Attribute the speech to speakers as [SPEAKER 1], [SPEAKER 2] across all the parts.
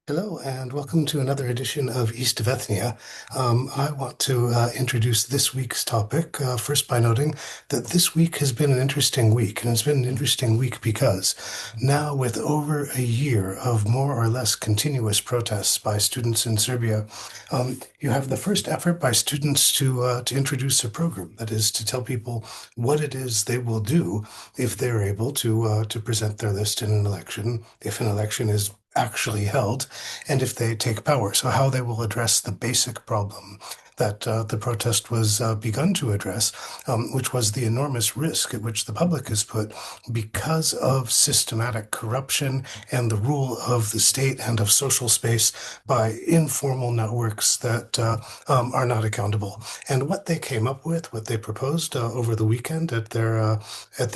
[SPEAKER 1] Hello, and welcome to another edition of East of Ethnia. I want to introduce this week's topic first by noting that this week has been an interesting week, and it's been an interesting week because now, with over a year of more or less continuous protests by students in Serbia, you have the first effort by students to introduce a program that is to tell people what it is they will do if they're able to present their list in an election, if an election is actually held and if they take power. So, how they will address the basic problem that the protest was begun to address, which was the enormous risk at which the public is put because of systematic corruption and the rule of the state and of social space by informal networks that are not accountable. And what they came up with, what they proposed over the weekend at their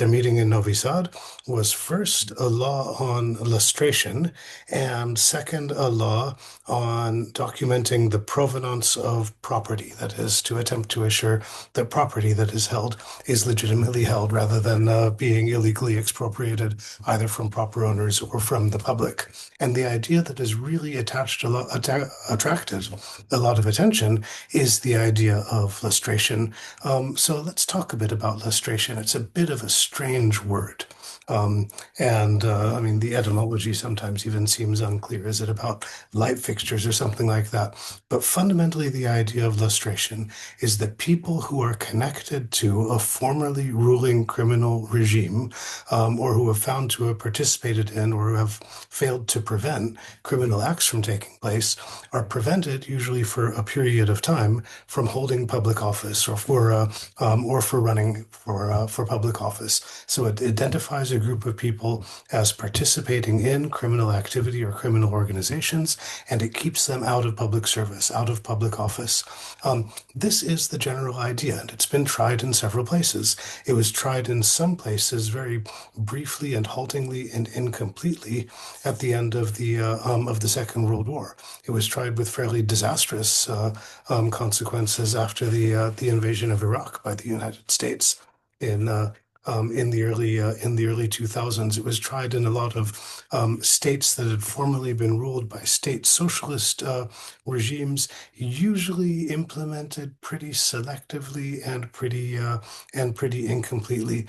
[SPEAKER 1] meeting in Novi Sad, was first a law on lustration, and second, a law on documenting the provenance of property. That is, to attempt to assure that property that is held is legitimately held rather than being illegally expropriated either from proper owners or from the public. And the idea that has really attracted a lot of attention is the idea of lustration. So let's talk a bit about lustration. It's a bit of a strange word. Um, and I mean, the etymology sometimes even seems unclear. Is it about light fixtures or something like that? But fundamentally, the idea of lustration is that people who are connected to a formerly ruling criminal regime, or who have found to have participated in or who have failed to prevent criminal acts from taking place, are prevented, usually for a period of time, from holding public office or for running for public office. So it identifies a group of people as participating in criminal activity or criminal organizations, and it keeps them out of public service, out of public office. This is the general idea, and it's been tried in several places. It was tried in some places very briefly and haltingly and incompletely at the end of the Second World War. It was tried with fairly disastrous consequences after the invasion of Iraq by the United States in in the early 2000s. It was tried in a lot of states that had formerly been ruled by state socialist regimes, usually implemented pretty selectively and pretty incompletely.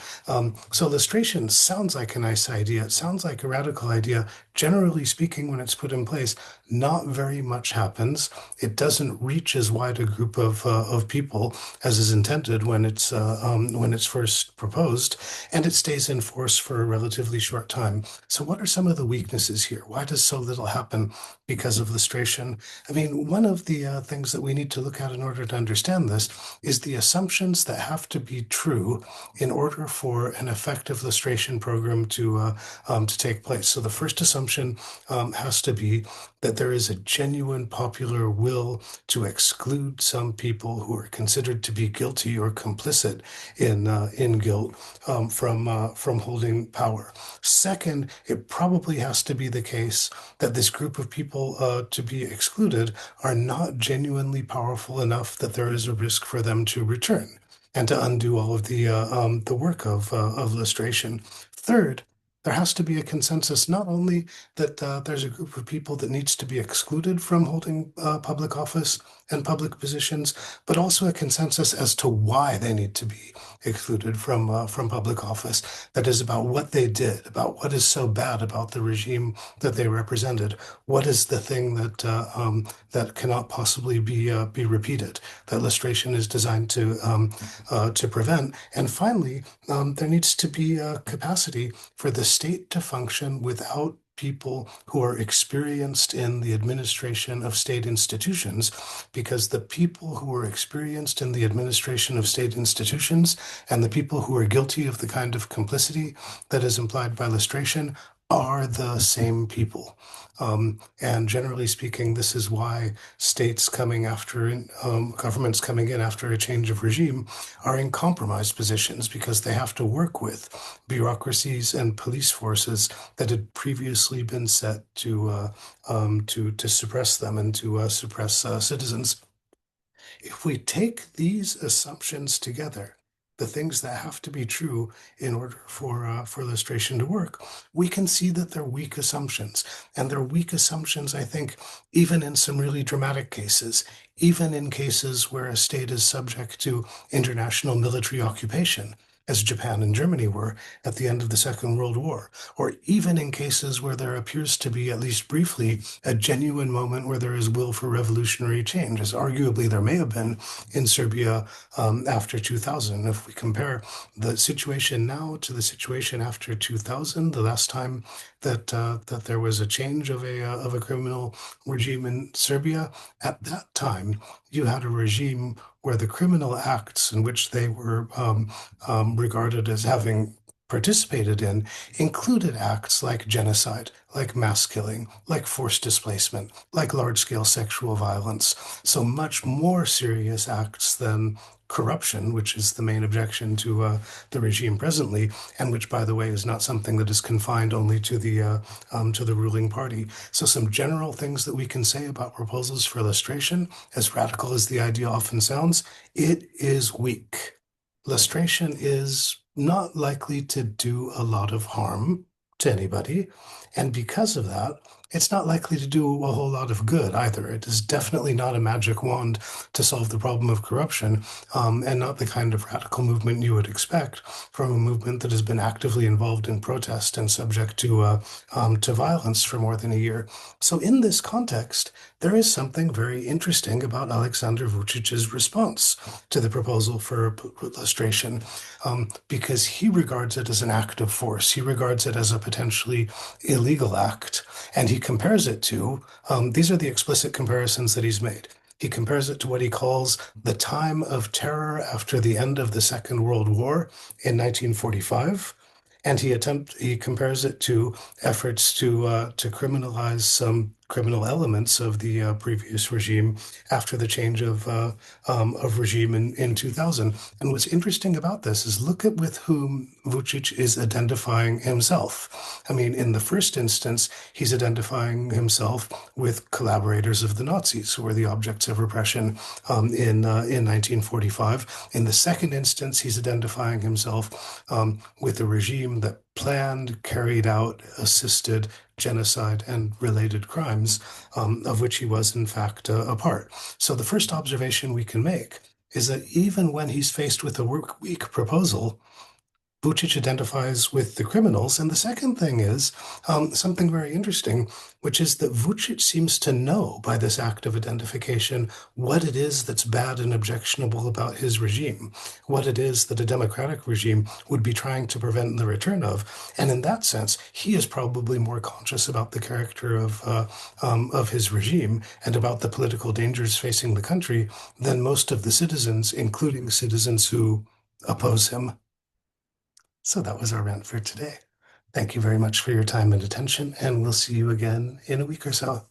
[SPEAKER 1] So illustration sounds like a nice idea. It sounds like a radical idea. Generally speaking, when it's put in place, not very much happens. It doesn't reach as wide a group of people as is intended when it's first proposed, and it stays in force for a relatively short time. So, what are some of the weaknesses here? Why does so little happen because of lustration? I mean, one of the things that we need to look at in order to understand this is the assumptions that have to be true in order for an effective lustration program to take place. So, the first assumption has to be that there is a genuine popular will to exclude some people who are considered to be guilty or complicit in guilt from holding power. Second, it probably has to be the case that this group of people to be excluded are not genuinely powerful enough that there is a risk for them to return and to undo all of the work of lustration. Third, there has to be a consensus not only that there's a group of people that needs to be excluded from holding public office and public positions, but also a consensus as to why they need to be excluded from public office. That is about what they did, about what is so bad about the regime that they represented. What is the thing that cannot possibly be repeated? That illustration is designed to prevent. And finally, there needs to be a capacity for the state to function without people who are experienced in the administration of state institutions, because the people who are experienced in the administration of state institutions and the people who are guilty of the kind of complicity that is implied by lustration are the same people. And generally speaking, this is why states coming after governments coming in after a change of regime are in compromised positions because they have to work with bureaucracies and police forces that had previously been set to suppress them and to suppress citizens. If we take these assumptions together, the things that have to be true in order for lustration to work, we can see that they're weak assumptions. And they're weak assumptions, I think, even in some really dramatic cases, even in cases where a state is subject to international military occupation, as Japan and Germany were at the end of the Second World War, or even in cases where there appears to be, at least briefly, a genuine moment where there is will for revolutionary change, as arguably there may have been in Serbia after 2000. If we compare the situation now to the situation after 2000, the last time that there was a change of a criminal regime in Serbia, at that time you had a regime where the criminal acts in which they were regarded as having participated in included acts like genocide, like mass killing, like forced displacement, like large-scale sexual violence. So much more serious acts than corruption, which is the main objection to the regime presently, and which, by the way, is not something that is confined only to the ruling party. So some general things that we can say about proposals for lustration, as radical as the idea often sounds, it is weak. Lustration is not likely to do a lot of harm to anybody. And because of that, it's not likely to do a whole lot of good either. It is definitely not a magic wand to solve the problem of corruption, and not the kind of radical movement you would expect from a movement that has been actively involved in protest and subject to violence for more than a year. So in this context, there is something very interesting about Alexander Vucic's response to the proposal for lustration, because he regards it as an act of force. He regards it as a potentially illegal act, and he compares it to, these are the explicit comparisons that he's made. He compares it to what he calls the time of terror after the end of the Second World War in 1945. And he compares it to efforts to criminalize some criminal elements of the previous regime after the change of regime in 2000. And what's interesting about this is look at with whom Vucic is identifying himself. I mean, in the first instance, he's identifying himself with collaborators of the Nazis, who were the objects of repression in 1945. In the second instance, he's identifying himself with a regime that planned, carried out, assisted genocide and related crimes, of which he was in fact a part. So the first observation we can make is that even when he's faced with a weak proposal, Vucic identifies with the criminals. And the second thing is something very interesting, which is that Vucic seems to know by this act of identification what it is that's bad and objectionable about his regime, what it is that a democratic regime would be trying to prevent the return of. And in that sense, he is probably more conscious about the character of his regime and about the political dangers facing the country than most of the citizens, including citizens who oppose him. So that was our rant for today. Thank you very much for your time and attention, and we'll see you again in a week or so.